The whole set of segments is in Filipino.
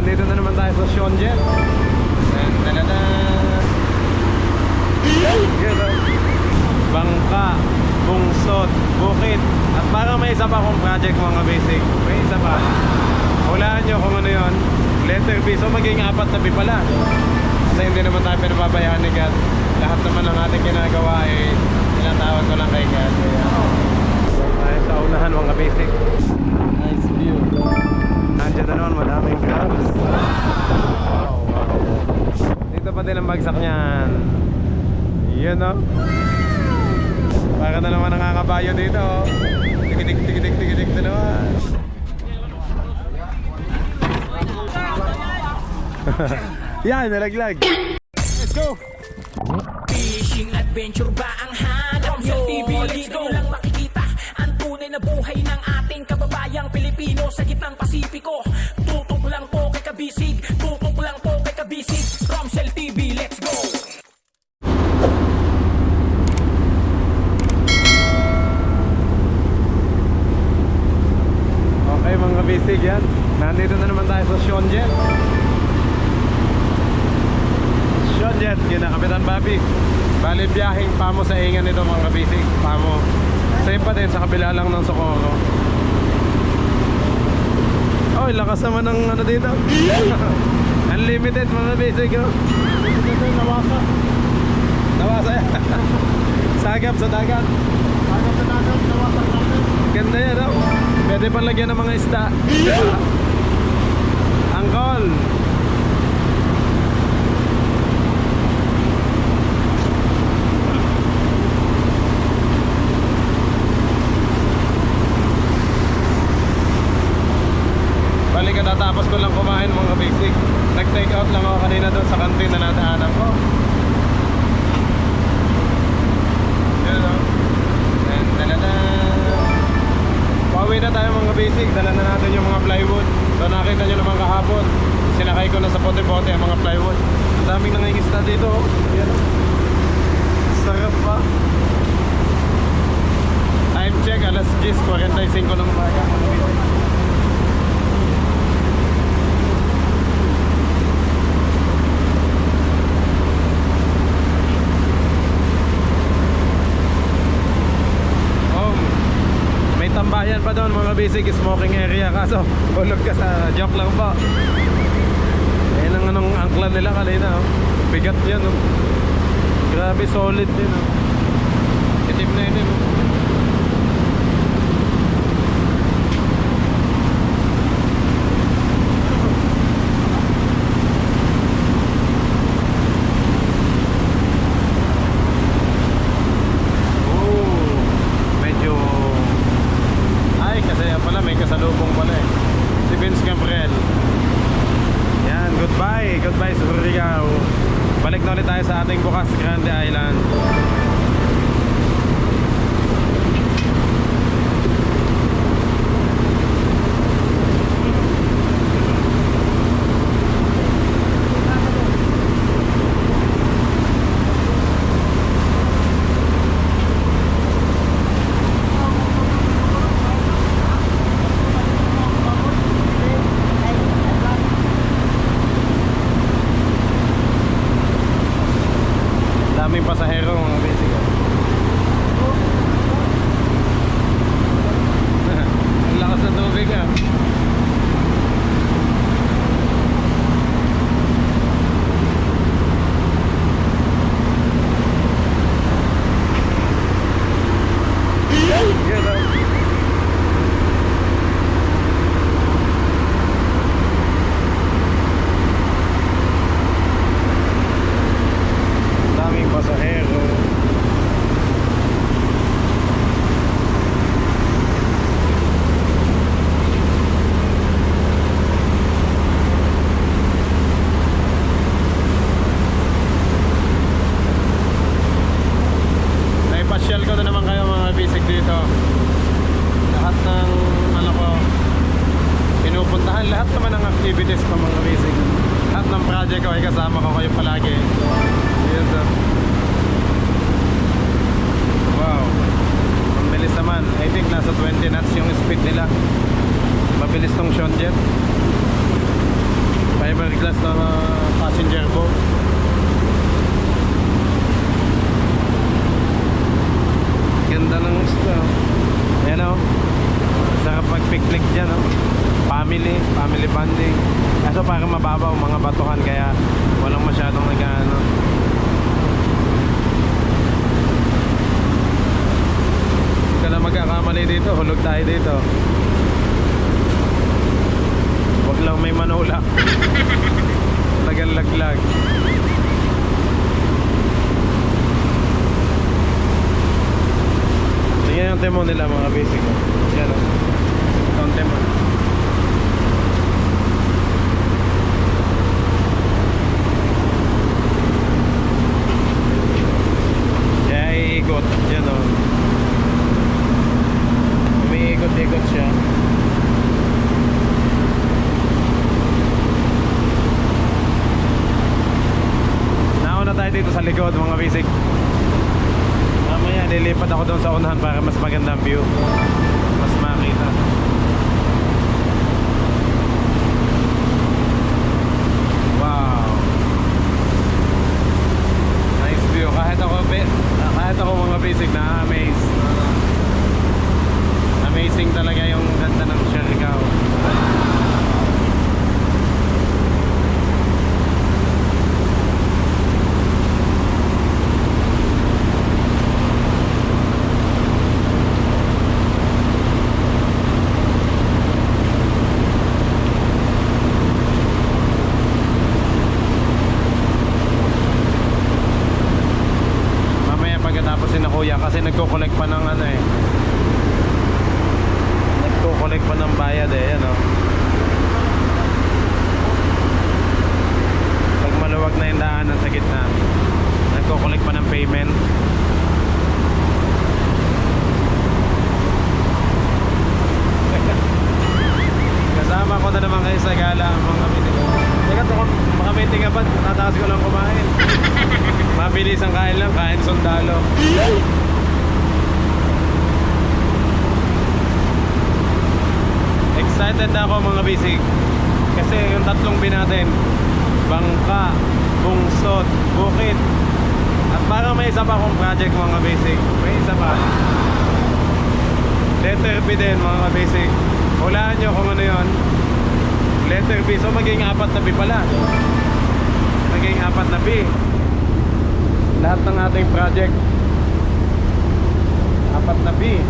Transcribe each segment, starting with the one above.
Nandito na naman tayo sa Shonjet. Bangka, Bungsod, Bukid. At parang may isa pa akong project mga basic. May isa pa. Hulaan nyo kung ano yun. Letter B. So maging 4 na B pala. Kasi hindi naman tayo pinababayaan ni God. Lahat naman ng ating ginagawa ay tinatawag ko lang kay God. Tayo sa unahan mga basic. Nice view. Nandiyan na naman madaming crabs. Wow. Dito pa din ang bagsak niyan. Yun o. Para na naman nangangabayo dito. Tigidik na naman. Yan, nalaglag. Let's go. Fishing adventure ba ang hanap nyo? TV, let's go lang makikita ang tunay na buhay ng ating kababayang Pilipino sa gitnang Pasipiko. Tutok lang po kay Kabisig, tutok lang po kay Kabisig. Romsel TV, let's go. Okay mga bisig yan. Nandito na naman tayo sa Shonjet. Shonjet, yun na Kapitan Bobby. Bali biyaheng Pamo sa ingan nito mga kabisig. Pamo. Same pa din sa kabila lang ng Socorro. Oh, lakas naman ng ano dito. Unlimited mga bisig oh. Nawasa yan. Sagap sa dagat. Ganda yan oh. Pwede pa lagyan ng mga isda. Angkol. Balik ka tatapos ko lang kumain mga basic. Nag-take out lang ako kanina doon sa kantin na nataanan ko. Yan o. Pauwi na tayo mga basic. Dala na natin yung mga plywood. So nakita nyo naman kahapon, sinakay ko na sa pote-pote ang mga plywood. Ang daming nangingisda dito oh. Yan. Sarap pa. Time check, alas 10:45 ng umaga mga basic. Tambayan pa doon mga basic smoking area. Kaso hulog ka sa joke lang po. Ayan ang anong angkla nila kanina oh. Bigat yan oh. Grabe solid din oh. Itim na itim oh. May kasalubong pala eh. Si Vince Gabriel. Yan, goodbye sa Surigao. Balik na ulit tayo sa ating bukas Grande Island. Daming pasahero mga basic. Ang lakas ng tubig ah. Pasahero. Naipasyal ko na naman kayo mga basic dito. Lahat ng ano ko pinupuntahan, lahat naman ng activities ko mga basic. Lahat ng project ko ay kasama ko kayo palagi. Yes, sir. Wow. Ang bilis naman. I think nasa 20 knots yung speed nila. Mabilis tong Shonjet. entrance ng passenger boat. Ganda ng gusto. Ayan o. Sarap mag-picnic dyan o. Family bonding. Kaso parang mababaw mga batuhan kaya walang masyadong nag-ano. Huwag ka na magkakamali dito, hulog tayo dito. Huwag lang may manula. Tagal laglag. Tingnan yung timon nila mga basic. Yan o. Ito ang timon. Kaya iikot. Yan o. Umiikot-ikot siya. Nauna tayo dito sa likod mga basic. Mamaya lilipat ako doon sa unahan para mas magandang view. Mas makita. Wow. Nice view. Kahit ako mga basic na amaze. Amazing talaga yung ganda ng Siargao. Kuya kasi nagko-collect pa ng ano eh. Nagko-collect pa ng bayad eh, ano. Pag maluwag na yung daanan sa gitna, nagko-collect pa ng payment. Kasama ko na naman kayo sa gala mga meeting. Teka, mga meeting ka ba? Natatakas ko lang kumain. Mabilis ang kain lang, kain sundalo. Excited na ako mga basic. Kasi yung tatlong natin, Bangka, Bungsod, Bukid. At parang may isa pa akong project mga basic. May isa pa. Letter B din mga basic. Hulaan nyo kung ano yun. Letter B. So maging 4 na B pala. Maging 4 na B. Lahat ng ating project 4 na B.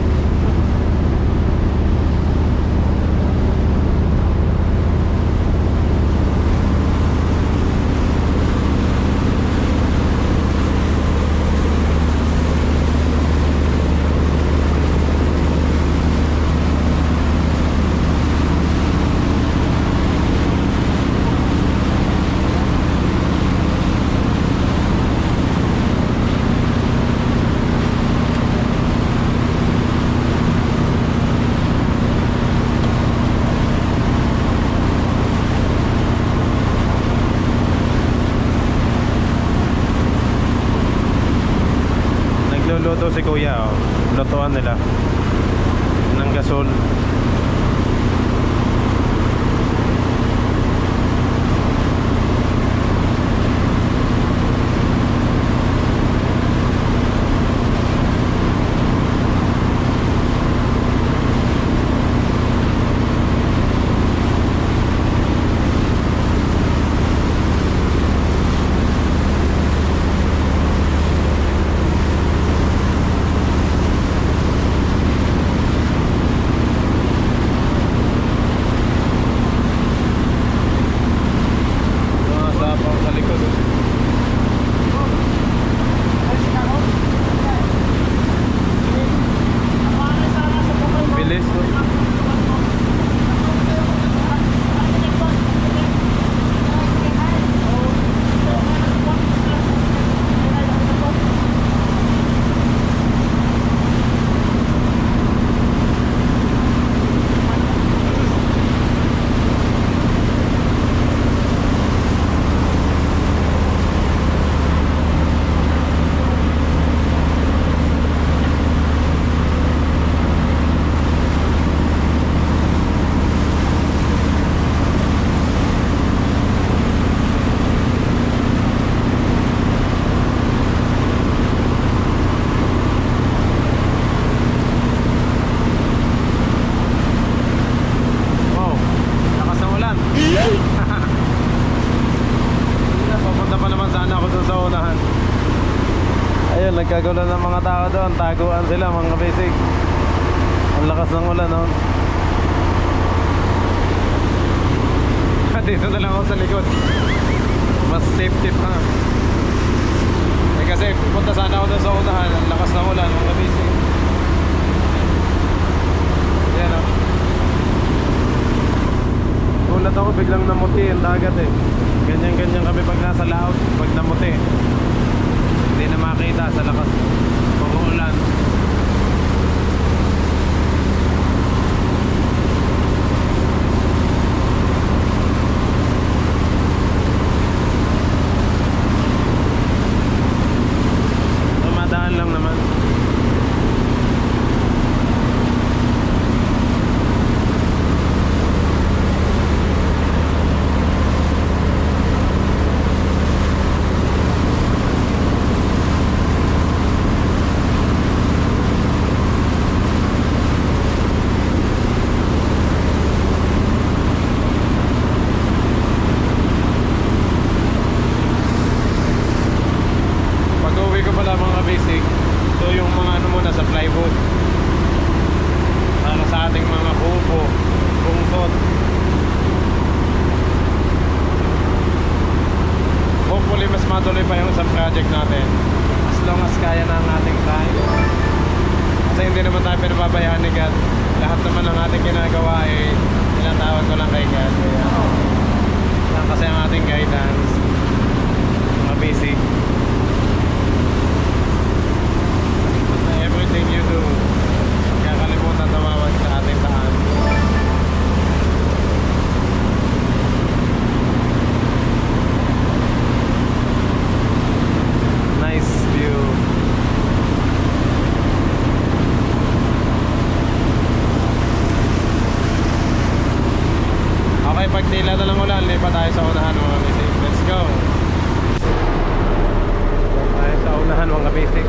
Nagluluto si kuya oh. Lutuan nila ng gasol. nagkagulo ng mga tao doon, taguan sila mga basic. Ang lakas ng ulan, no? Dito na lang ako sa likod. Mas safety pa. Eh kasi punta sana ako doon sa unahan. Ang lakas ng ulan mga basic. Yan, no? Gulat ako, biglang namuti ang dagat eh. Ganyan-ganyan kami pag nasa laot, pag namuti. Hindi na makita sa lakas ng ulan. Tumadaan lang naman. Pag-uwi ko pala mga basic, ito yung mga ano muna sa plywood. Para sa ating mga kubo, bungsod. Hopefully mas matuloy pa yung sa project natin. As long as kaya na ang ating time. Kasi hindi naman tayo pinababayaan ni God. Lahat naman ng ating ginagawa eh, tinatawag ko lang kay God. Kaya, yan kasi ang ating guidance. Mga basic. Everything you do, kaya kalimutan tumawag sa ating daan. Nice view. Okay, pag tila na lang ulan, lipat tayo sa unahan mga basic. Let's go. Tayo sa unahan mga basic.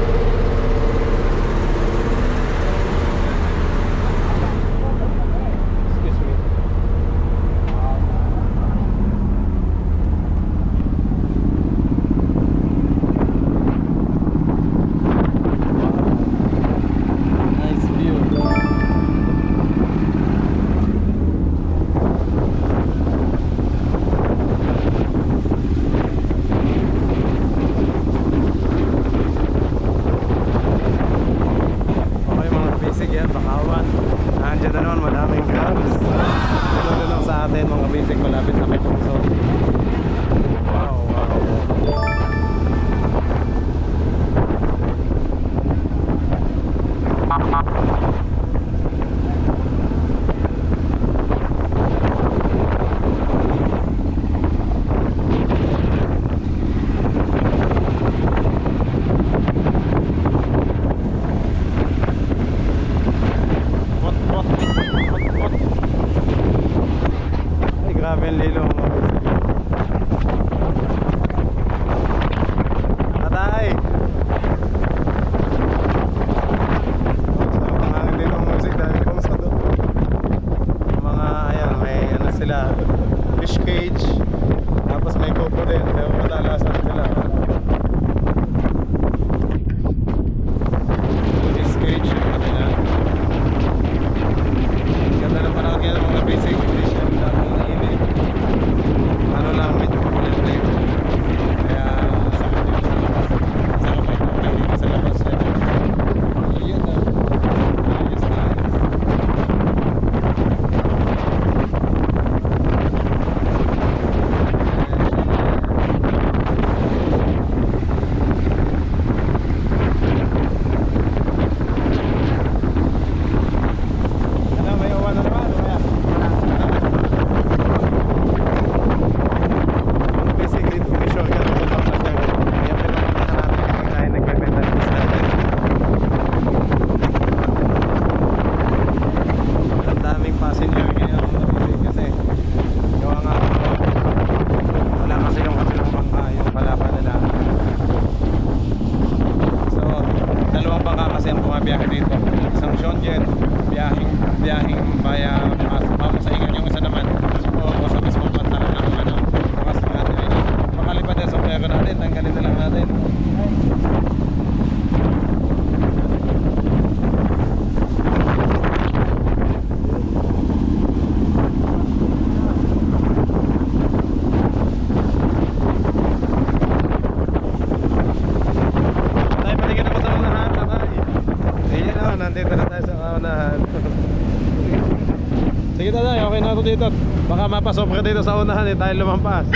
Baka mapasok ka dito sa unahan eh, tayo lumampas.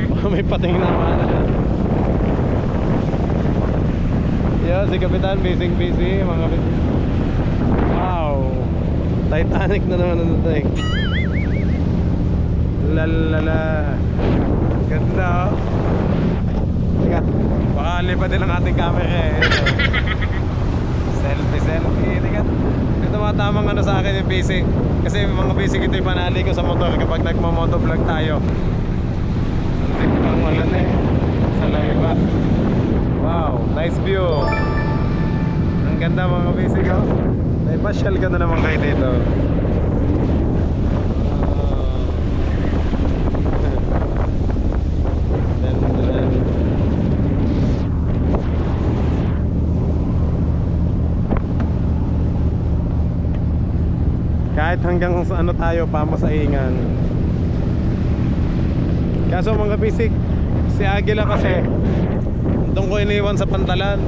Baka may pating na wala. Yo, si Kapitan, busy mga busy. Wow, Titanic na naman ang dating. Lalala. Ganda oh. Teka, baka lipat din ang ating camera eh. Selfie. Teka, ito mga tamang ano sa akin yung busy. Kasi mga busy ito yung panali ko sa motor kapag nagmamotovlog tayo. Ang pang wala na eh. Sa laiba. Wow, nice view. Ang ganda mga busy ko. May pasyal ka na naman kayo dito. Kahit hanggang sa ano tayo, pamasaingan. Kaso mga bisik, si Agila kasi doon ko iniwan sa Pantalan.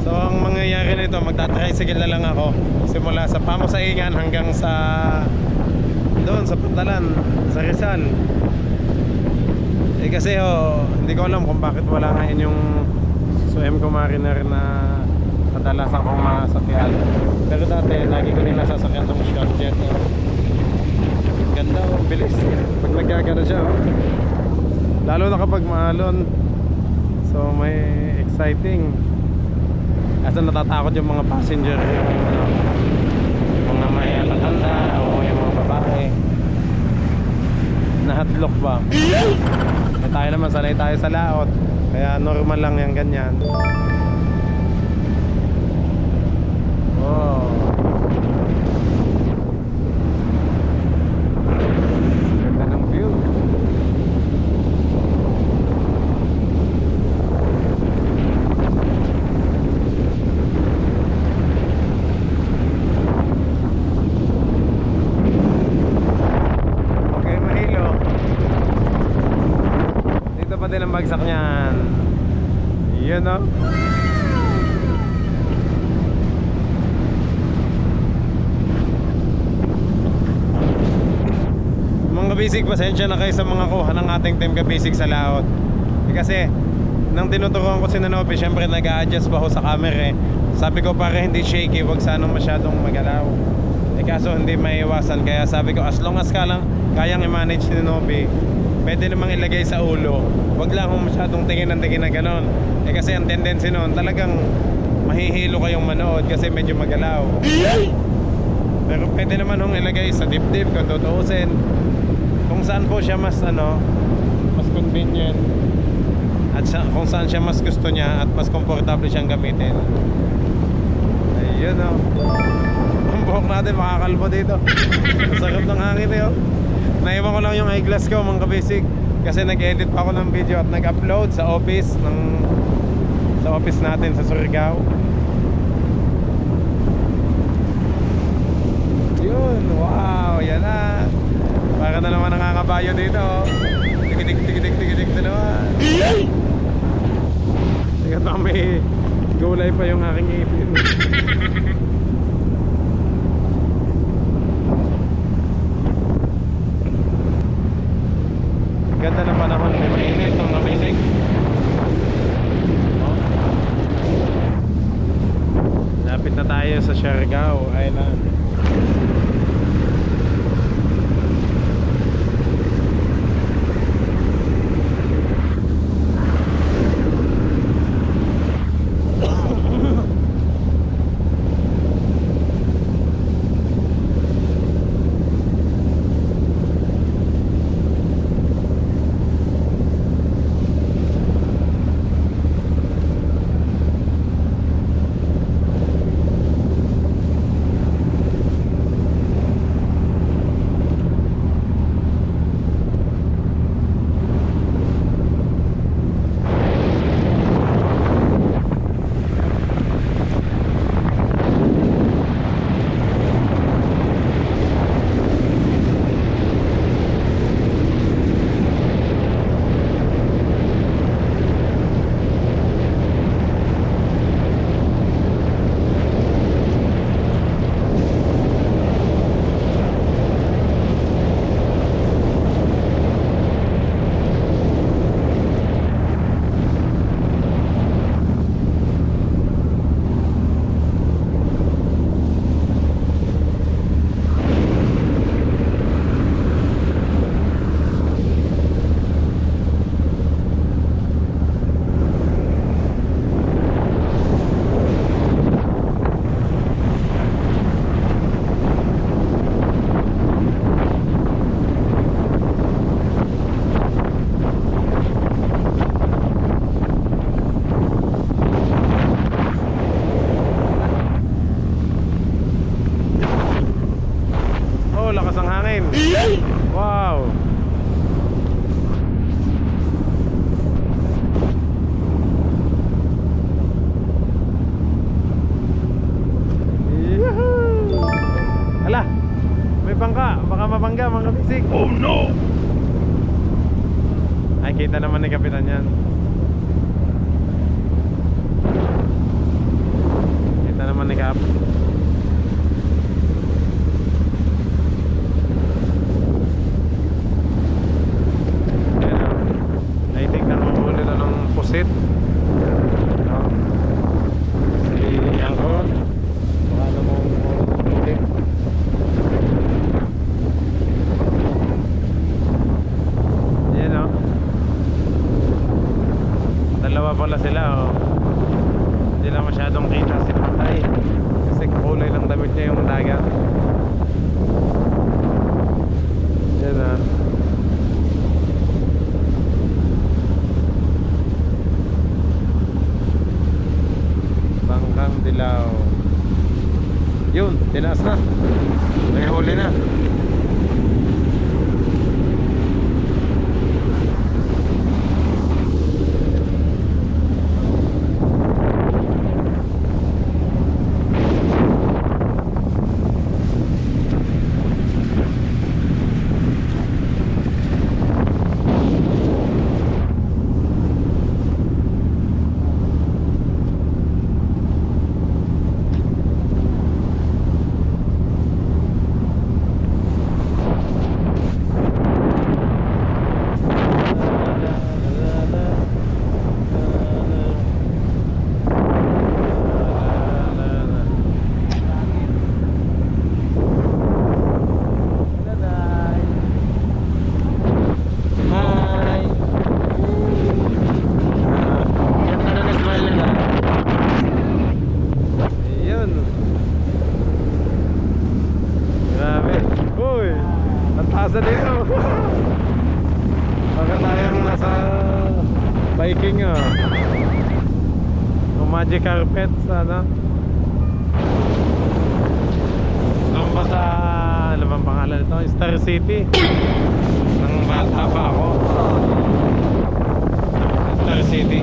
So ang mangyayari nito, magta-tricycle na lang ako simula sa pamasaingan hanggang sa doon sa Pantalan, sa Rizal. Eh kasi hindi ko alam kung bakit wala ngayon yung Suem ko Mariner na kadalas akong masakyan. Pero dati, lagi ko nila sasakyan itong short jet. Ganda bilis. Pag nagkagano siya lalo na kapag maalon. So may exciting. Kasi natatakot yung mga passenger, yung mga may matanda o yung mga babae na hatlok ba. Eh, tayo naman sanay tayo sa laot, kaya normal lang yung ganyan. Oh. Ganda ng view. Okay, Mahilo. Dito pa din ang bagsak niyan. Yun o. Kabisig, pasensya na kayo sa mga kuha ng ating team kabisig sa laot. Kasi nang tinuturuan ko si Nanobi, syempre nag-a-adjust pa ho sa camera eh. Sabi ko para hindi shaky, wag sanang masyadong magalaw. Eh kaso hindi maiiwasan, kaya sabi ko as long as kayang i-manage ni Nanobi, pwede namang ilagay sa ulo. Wag lang hong masyadong tingin na ganon. Eh kasi ang tendency noon talagang mahihilo kayong manood kasi medyo magalaw. Pero pwede naman hong ilagay sa dibdib kung tutuusin. Kung saan po siya mas mas convenient at kung saan siya mas gusto niya at mas komportable siyang gamitin. Ayun o. Ang buhok natin makakalbo dito. Masarap ng hangin eh. Naiwan ko lang yung eyeglass ko mga kabisig kasi nag-edit pa ako ng video at nag-upload sa office natin sa Surigao. Yun, wow, yan na. Para na naman nangangabayo dito. Tigidik na naman. Tingnan mo, may gulay pa yung aking ipin. Ganda ng panahon, may mainit ng amazing. Lapit na tayo sa Siargao Island. Nakikita naman ni Kapitan yan. Kita naman ni Kap. Ayan o. Naitignan mo muli ito ng pusit. No? Si Angkon. Baka namang pusit. Ayan o. Dalawa pala sila o. Hindi lang masyadong kita si Patay kasi kulay lang damit niya yung dagat. Yan na. Bangkang Dilaw. Yun, tinaas na. May huli na. Asa dito. Baka tayong nasa biking o magic carpet sana. Doon pa sa ano bang pangalan ito? Star City. Nang bata pa ako. Star City.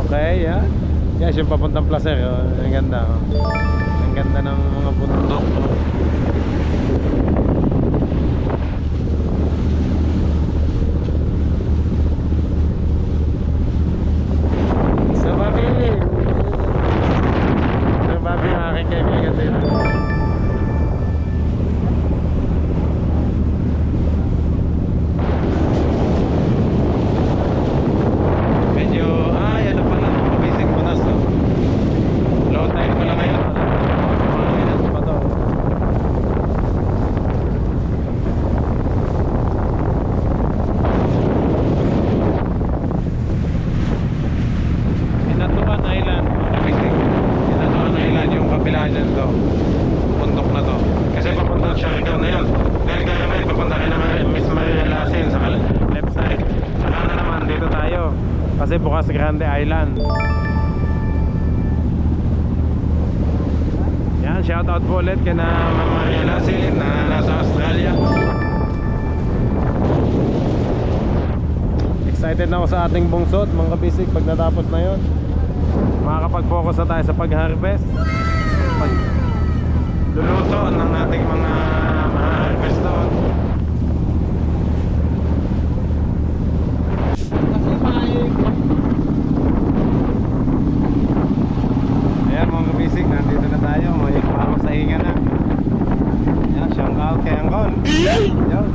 Okay, yeah. Yes, yung papuntang Placer, ang ganda. Ang ganda ng mga bundok. So, Bobby yung aking kaibigan dito. Bundok na to. Kasi papunta siya ikaw na yun. Dahil kaya may papunta kayo naman Miss Maria Lasin sa left side. Saka na naman dito tayo. Kasi bukas Grande Island. Yan, shoutout po ulit kay na Ma'am Maria Lasin na nasa Australia. Excited na ako sa ating bungsod mga kabisig pag natapos na yun. Makakapag-focus na tayo sa pag-harvest. Luluto ng ating mga harvest doon. Ayan mga kabisig, nandito na tayo. May pako sa hinga na. Ayan, shout out kay Angkon. Ayan.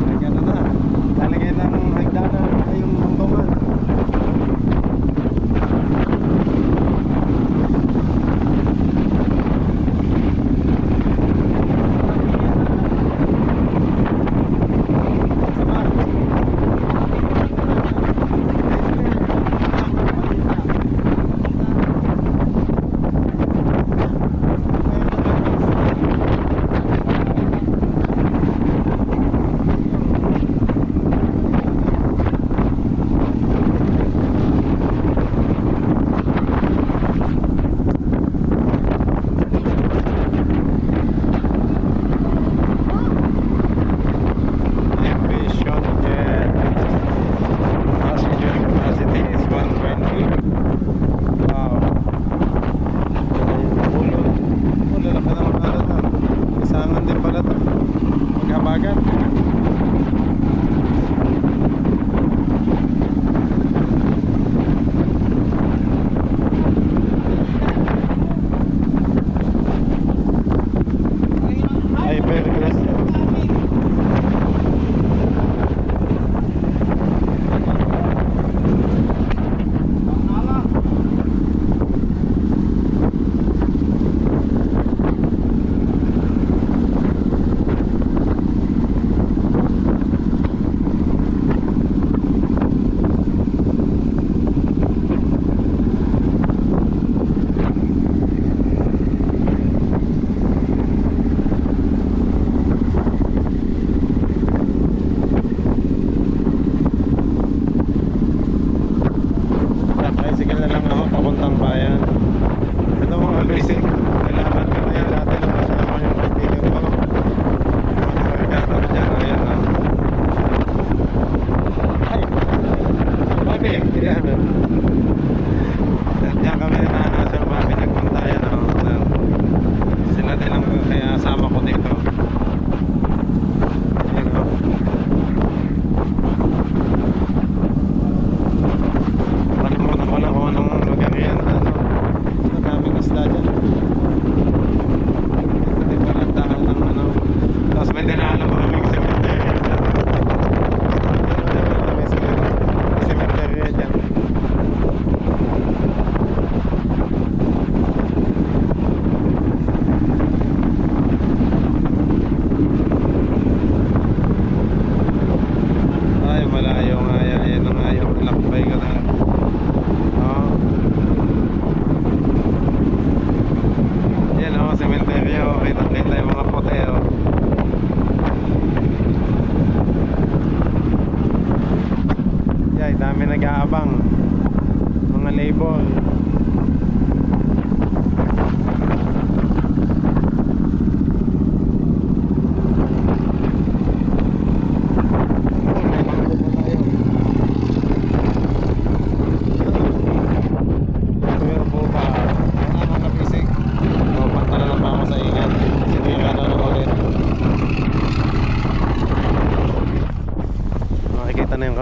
Nagano na. Talagay ng hagdana yung bungtungan.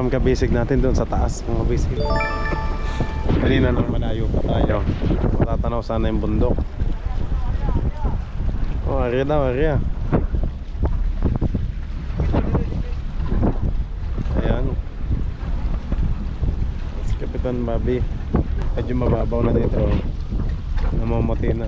farm kabisig natin doon sa taas mga kabisig. Kanina nang malayo pa tayo. Matatanaw sana yung bundok. Oh, area daw, area. Ayan. Si Kapitan Bobby. Medyo mababaw na dito. Namumuti na.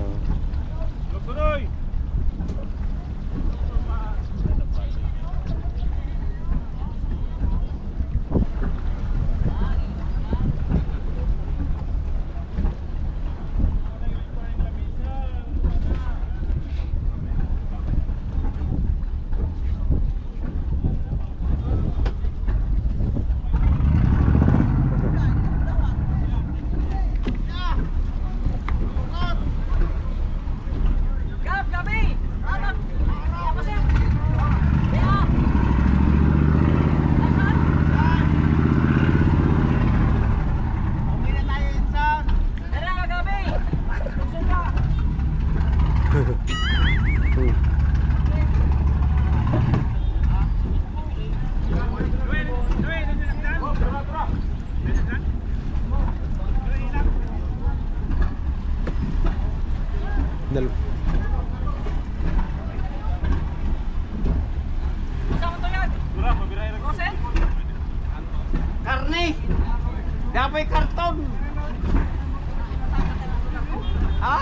Karne! Dapat karton! Ha?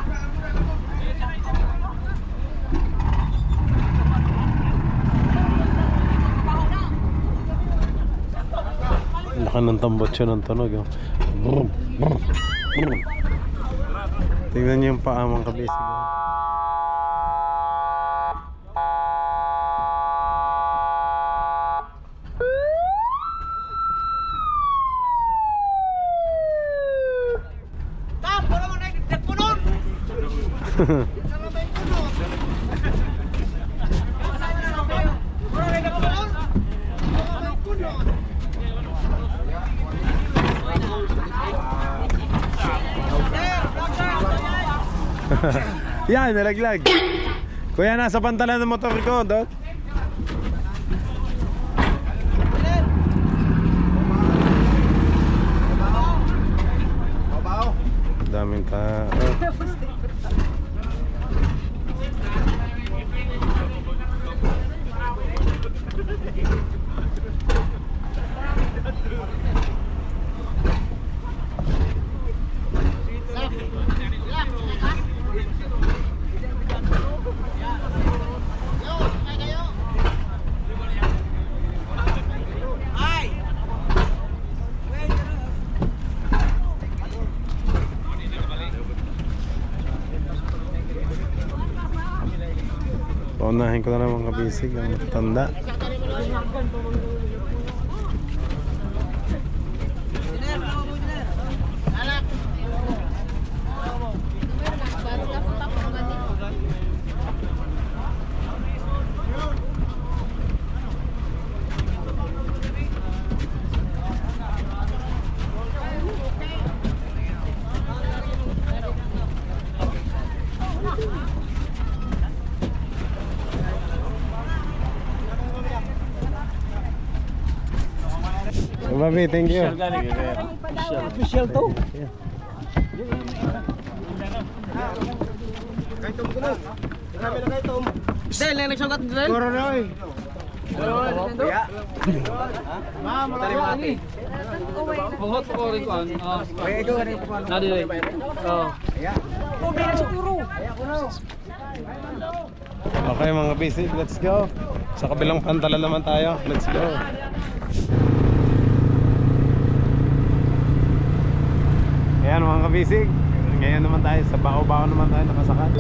Laka ng tambotso ng tunog. Oh. Brum, brum, brum. Tingnan niyo yung paa mga kabisig. Oh. Yan, nalaglag. Kuya, nasa pantalan ng motor ko, Dot. Daming tao. Paunahin ko na ng mga bisig ang matanda. Bobby, thank you. Official to. Del, nagsugat Del. Cororoy. Ma'am, wala ni. Puhot ko rin kuan. Ay, ikaw rin kuan. Nadi. Oh. Oh, bila siguro. Okay mga bisig, let's go. Sa kabilang pantalan naman tayo. Let's go. Ayan mga kabisig. Ngayon naman tayo sa bao-bao naman tayo nakasakay.